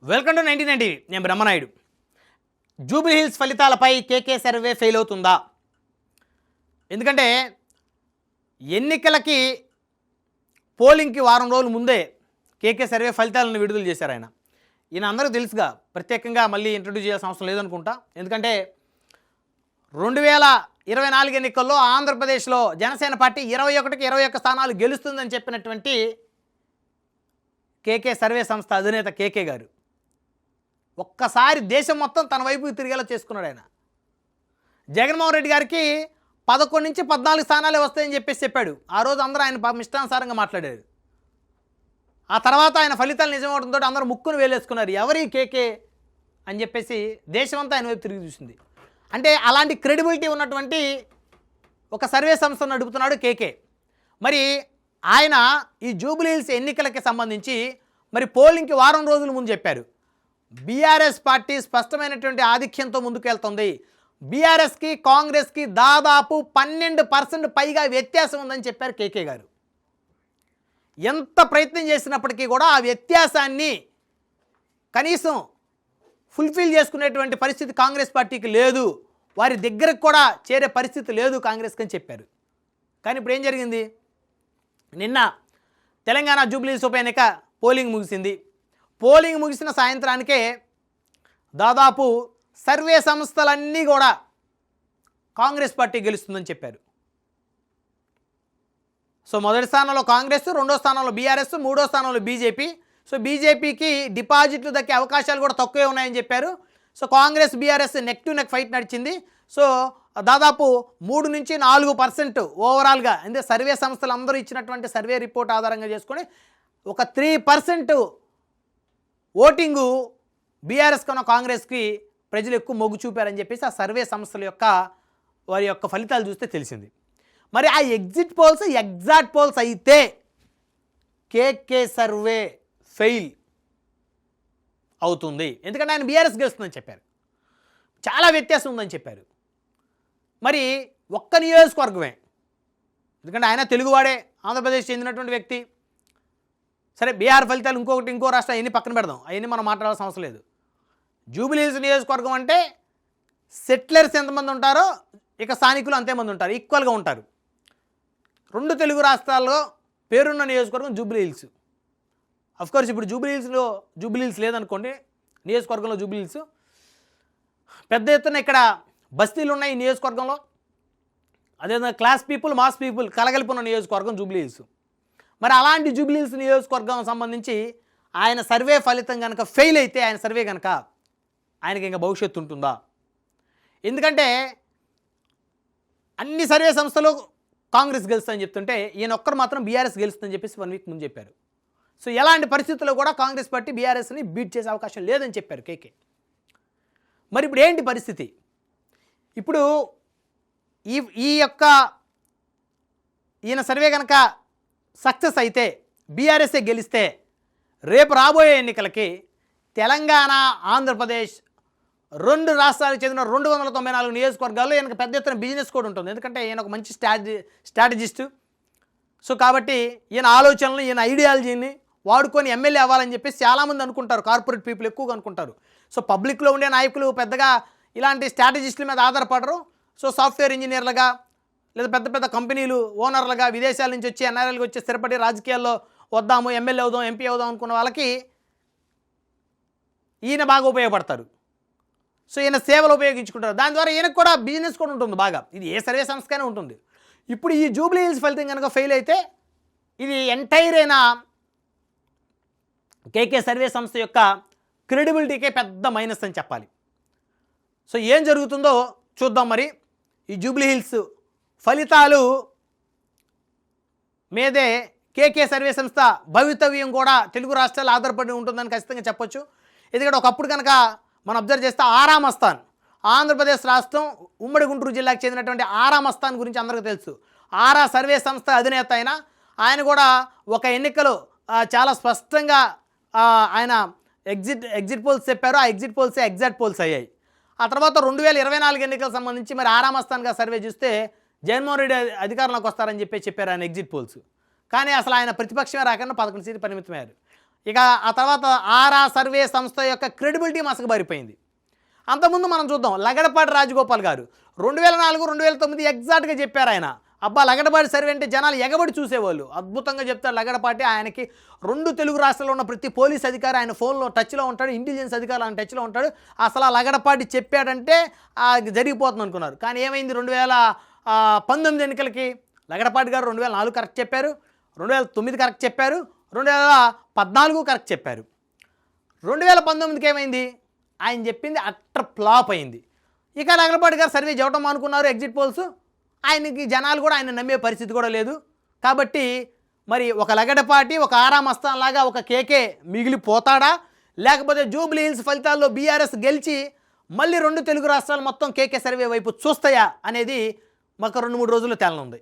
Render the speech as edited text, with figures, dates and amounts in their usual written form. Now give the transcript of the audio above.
Welcome to 1990. నేను Brahmanaidu. Jubilee hills ఫలితాలపై KK survey fail అవుతుందా? ఎందుకంటే ఎన్నికలకి పోలింగ్కి వారం రోజుల ముందే కేకే సర్వే ఫలితాలను విడుదల చేశారు ఆయన. ఈయన అందరికీ తెలుసుగా, ప్రత్యేకంగా మళ్ళీ ఇంట్రడ్యూస్ చేయాల్సిన అవసరం లేదనుకుంటా. ఎందుకంటే 2024 ఎన్నికల్లో ఆంధ్రప్రదేశ్లో జనసేన పార్టీ 21కి 21 స్థానాలు గెలుస్తుందని చెప్పినటువంటి కేకే సర్వే సంస్థ అధినేత కేకే గారు ఒక్కసారి దేశం మొత్తం తన వైపు తిరిగేలా చేసుకున్నాడు ఆయన. జగన్మోహన్ రెడ్డి గారికి 11 నుంచి 14 స్థానాలే వస్తాయని చెప్పాడు. ఆ రోజు అందరూ ఆయన ఇష్టానుసారంగా మాట్లాడారు. ఆ తర్వాత ఆయన ఫలితాలు నిజమవడంతో అందరూ ముక్కును వేలేసుకున్నారు. ఎవరి కేకే అని చెప్పేసి దేశమంతా ఆయన వైపు తిరిగి చూసింది. అంటే అలాంటి క్రెడిబిలిటీ ఉన్నటువంటి ఒక సర్వే సంస్థను నడుపుతున్నాడు కేకే. మరి ఆయన ఈ జూబ్లీ హిల్స్ ఎన్నికలకి సంబంధించి మరి పోలింగ్కి వారం రోజుల ముందు చెప్పారు, బీఆర్ఎస్ పార్టీ స్పష్టమైనటువంటి ఆధిక్యంతో ముందుకెళ్తుంది, బీఆర్ఎస్కి కాంగ్రెస్కి దాదాపు 12% పైగా వ్యత్యాసం ఉందని చెప్పారు కేకే గారు. ఎంత ప్రయత్నం చేసినప్పటికీ కూడా ఆ వ్యత్యాసాన్ని కనీసం ఫుల్ఫిల్ చేసుకునేటువంటి పరిస్థితి కాంగ్రెస్ పార్టీకి లేదు, వారి దగ్గరకు కూడా చేరే పరిస్థితి లేదు కాంగ్రెస్కి అని చెప్పారు. కానీ ఇప్పుడు ఏం జరిగింది? నిన్న తెలంగాణ జూబ్లీ హిల్స్ ఉప ఎన్నిక పోలింగ్ ముగిసింది. పోలింగ్ ముగిసిన సాయంత్రానికే దాదాపు సర్వే సంస్థలన్నీ కూడా కాంగ్రెస్ పార్టీ గెలుస్తుందని చెప్పారు. సో మొదటి స్థానంలో కాంగ్రెస్, రెండో స్థానంలో బీఆర్ఎస్, మూడో స్థానంలో బీజేపీ. సో బీజేపీకి డిపాజిట్లు దక్కే అవకాశాలు కూడా తక్కువే ఉన్నాయని చెప్పారు. So Congress BRS neck to neck fight నడిచింది. సో దాదాపు 3 నుంచి 4% ఓవరాల్గా, అంటే సర్వే సంస్థలు అందరూ ఇచ్చినటువంటి సర్వే రిపోర్ట్ ఆధారంగా చేసుకొని ఒక 3% ఓటింగు బీఆర్ఎస్ కన్నా కాంగ్రెస్కి ప్రజలు ఎక్కువ మొగ్గు చూపారని చెప్పేసి ఆ సర్వే సంస్థల యొక్క వారి యొక్క ఫలితాలు చూస్తే తెలిసింది. మరి ఆ ఎగ్జిట్ పోల్స్ ఎగ్జాక్ట్ పోల్స్ అయితే కేకే సర్వే ఫెయిల్ అవుతుంది. ఎందుకంటే ఆయన బీఆర్ఎస్ గెలుస్తుందని చెప్పారు, చాలా వ్యత్యాసం ఉందని చెప్పారు. మరి ఒక్క నియోజకవర్గమే, ఎందుకంటే ఆయన తెలుగువాడే, ఆంధ్రప్రదేశ్ చెందినటువంటి వ్యక్తి. సరే బీహార్ ఫలితాలు ఇంకో రాష్ట్రం అవన్నీ పక్కన పెడదాం, అవన్నీ మనం మాట్లాడాల్సిన అవసరం లేదు. జూబ్లీ హిల్స్ నియోజకవర్గం అంటే సెటిలర్స్ ఎంతమంది ఉంటారో ఇక స్థానికులు అంతేమంది ఉంటారు, ఈక్వల్గా ఉంటారు. 2 తెలుగు రాష్ట్రాల్లో పేరున్న నియోజకవర్గం జూబ్లీ హిల్స్. అఫ్కోర్స్ ఇప్పుడు జూబ్లీ హిల్స్ లేదనుకోండి, నియోజకవర్గంలో జూబ్లీ హిల్స్ పెద్ద ఎత్తున ఇక్కడ బస్తీలు ఉన్నాయి ఈ నియోజకవర్గంలో. అదేవిధంగా క్లాస్ పీపుల్, మాస్ పీపుల్ కలగలిపున్న నియోజకవర్గం జూబ్లీ హిల్స్. మరి అలాంటి జూబ్లీ హిల్స్ నియోజకవర్గం సంబంధించి ఆయన సర్వే ఫలితం కనుక ఫెయిల్ అయితే, ఆయన సర్వే కనుక, ఆయనకి ఇంకా భవిష్యత్తు ఉంటుందా? ఎందుకంటే అన్ని సర్వే సంస్థలు కాంగ్రెస్ గెలుస్తుందని చెప్తుంటే ఈయన ఒక్కరు మాత్రం బీఆర్ఎస్ గెలుస్తుందని చెప్పేసి 1 వీక్ ముందు చెప్పారు. సో ఎలాంటి పరిస్థితుల్లో కూడా కాంగ్రెస్ పార్టీ బీఆర్ఎస్ని బీట్ చేసే అవకాశం లేదని చెప్పారు కేకే. మరి ఇప్పుడు ఏంటి పరిస్థితి? ఇప్పుడు ఈ యొక్క ఈయన సర్వే కనుక సక్సెస్ అయితే, బీఆర్ఎస్ఏ గెలిస్తే, రేపు రాబోయే ఎన్నికలకి తెలంగాణ, ఆంధ్రప్రదేశ్ 2 రాష్ట్రాలకు చెందిన 294 నియోజకవర్గాల్లో ఈయనకు పెద్ద ఎత్తున బిజినెస్ కూడా ఉంటుంది. ఎందుకంటే ఈయన ఒక మంచి స్ట్రాటజిస్టు. సో కాబట్టి ఈయన ఆలోచనలు, ఈయన ఐడియాలజీని వాడుకొని ఎమ్మెల్యే అవ్వాలని చెప్పేసి చాలామంది అనుకుంటారు, కార్పొరేట్ పీపుల్ ఎక్కువగా అనుకుంటారు. సో పబ్లిక్లో ఉండే నాయకులు పెద్దగా ఇలాంటి స్ట్రాటజిస్టుల మీద ఆధారపడరు. సో సాఫ్ట్వేర్ ఇంజనీర్లుగా లేదా పెద్ద పెద్ద కంపెనీలు ఓనర్లుగా విదేశాల నుంచి వచ్చి ఎన్ఆర్ఐలకు వచ్చి స్థిరపడి రాజకీయాల్లో వద్దాము, ఎమ్మెల్యే అవుదాం, ఎంపీ అవుదాం అనుకున్న వాళ్ళకి ఈయన బాగా ఉపయోగపడతారు. సో ఈయన సేవలు ఉపయోగించుకుంటారు. దాని ద్వారా ఈయనకు కూడా బిజినెస్ కూడా ఉంటుంది బాగా. ఇది ఏ సర్వే సంస్థకైనా ఉంటుంది. ఇప్పుడు ఈ జూబ్లీ హిల్స్ ఫలితం కనుక ఫెయిల్ అయితే ఇది ఎంటైర్ అయిన కేకే సర్వే సంస్థ యొక్క క్రెడిబిలిటీకే పెద్ద మైనస్ అని చెప్పాలి. సో ఏం జరుగుతుందో చూద్దాం. మరి ఈ జూబ్లీ హిల్స్ ఫలితాలు మీదే కేకే సర్వే సంస్థ భవితవ్యం కూడా తెలుగు రాష్ట్రాలు ఆధారపడి ఉంటుందని ఖచ్చితంగా చెప్పొచ్చు. ఎందుకంటే ఒకప్పుడు కనుక మనం అబ్జర్వ్ చేస్తే ఆరామస్థాన్, ఆంధ్రప్రదేశ్ రాష్ట్రం ఉమ్మడి గుంటూరు జిల్లాకు చెందినటువంటి ఆరామస్థాన్ గురించి అందరికీ తెలుసు. ఆరా సర్వే సంస్థ అధినేత ఆయన కూడా ఒక ఎన్నికలు చాలా స్పష్టంగా ఆయన ఎగ్జిట్ పోల్స్ చెప్పారు. ఆ ఎగ్జిట్ పోల్సే ఎగ్జాక్ట్ పోల్స్ అయ్యాయి. ఆ తర్వాత 2024 ఎన్నికలకు సంబంధించి మరి ఆరామస్థాన్గా సర్వే చూస్తే జగన్మోహన్ రెడ్డి అధికారంలోకి వస్తారని చెప్పారు ఆయన ఎగ్జిట్ పోల్స్. కానీ అసలు ఆయన ప్రతిపక్షమే రాకుండా 11 సీట్లు పరిమితమయ్యారు. ఇక ఆ తర్వాత ఆరా సర్వే సంస్థ యొక్క క్రెడిబిలిటీ మసకబారిపోయింది. అంతకుముందు మనం చూద్దాం, లగడపాటి రాజగోపాల్ గారు 2004, 2009 ఎగ్జాక్ట్గా చెప్పారు ఆయన. అబ్బా లగడపాటి సర్వే అంటే జనాలు ఎగబడి చూసేవాళ్ళు. అద్భుతంగా చెప్తారు లగడపాటి. ఆయనకి 2 తెలుగు రాష్ట్రాల్లో ఉన్న ప్రతి పోలీస్ అధికారి ఆయన ఫోన్లో టచ్లో ఉంటాడు, ఇంటెలిజెన్స్ అధికారులు ఆయన టచ్లో ఉంటాడు. అసలు ఆ లగడపాటి చెప్పాడంటే జరిగిపోతుంది అనుకున్నారు. కానీ ఏమైంది, 2019 ఎన్నికలకి లగడపాటి గారు 2004 కరెక్ట్ చెప్పారు, 2009 కరెక్ట్ చెప్పారు, 2014 కరెక్ట్ చెప్పారు. 2019కి ఏమైంది, ఆయన చెప్పింది అట్టర్ ఫ్లాప్ అయింది. ఇక లగడపాటి గారు సర్వే చేయటం అనుకున్నారు, ఎగ్జిట్ పోల్స్. ఆయనకి జనాలు కూడా ఆయన నమ్మే పరిస్థితి కూడా లేదు. కాబట్టి మరి ఒక లగడపాటి, ఒక ఆరా మస్తాన్ లాగా ఒక కేకే మిగిలిపోతాడా, లేకపోతే జూబ్లీ హిల్స్ ఫలితాల్లో బీఆర్ఎస్ గెలిచి మళ్ళీ 2 తెలుగు రాష్ట్రాలు మొత్తం కేకే సర్వే వైపు చూస్తాయా అనేది మాకు 2-3 రోజుల్లో తేలనుంది.